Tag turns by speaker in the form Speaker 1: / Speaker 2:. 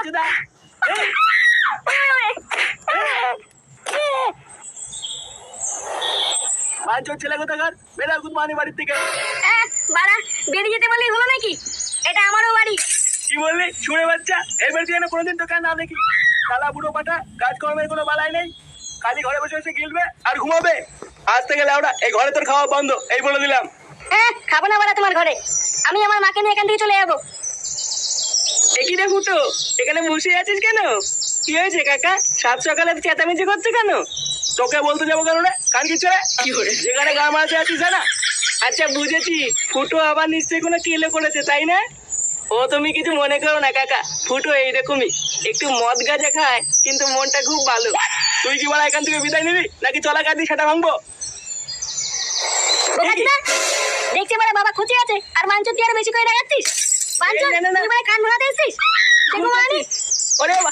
Speaker 1: চুদা বাঞ্চোর ছেলে কোথাকার, বেরা গুদমানি বাড়ির থেকে।
Speaker 2: বাড়া বেরিয়ে যেতে বললেই হলো নাকি? এটা আমারও বাড়ি।
Speaker 1: কি বললি শুনে বাচ্চা? এই বাড়িতে যেন কোনোদিন দোকান না দেখি। শালা বুড়ো পাঠা, কাজকর্মের কোনো বালাই নেই, খালি ঘরে বসে বসে গিলবে আর ঘুমাবে। আজ থেকে লেওড়া এই ঘরে তোর খাওয়া বন্ধ, এই বলে দিলাম।
Speaker 2: খাবো না বাড়া তোমার ঘরে। আমি আমার মাকে নিয়ে এখান থেকে চলে যাবো।
Speaker 1: একই রে ফুটো, এখানে বসে আছিস কেন? কি হয়েছে কাকা, সাত সকালে চেঁচামেচি করছে কেন? তোকে বলতে যাবো কেন রে, কান কি ছেড়ে যেখানে গা মারতে আছিস না? আচ্ছা বুঝেছি, ফুটো আবার নিশ্চয়ই কোনো কেলে করেছে তাই না? ও তুমি কিছু মনে করো না কাকা, ফুটো এইরকমই, একটু মদ গাঁজা খায় কিন্তু মনটা খুব ভালো। তুই কি বলা এখান থেকে বিদায় নিবি নাকি চলা কাঁদি সেটা ভাঙবো?
Speaker 2: দেখছি মানে বাবা খুঁজে আছে আর মাঞ্চুর দিয়ে আরো বেশি করে দেখাচ্ছিস। মাঞ্চুর তুই মানে কান ভরাতে এসেছিস? দেখো মানে
Speaker 1: ওরে বাবা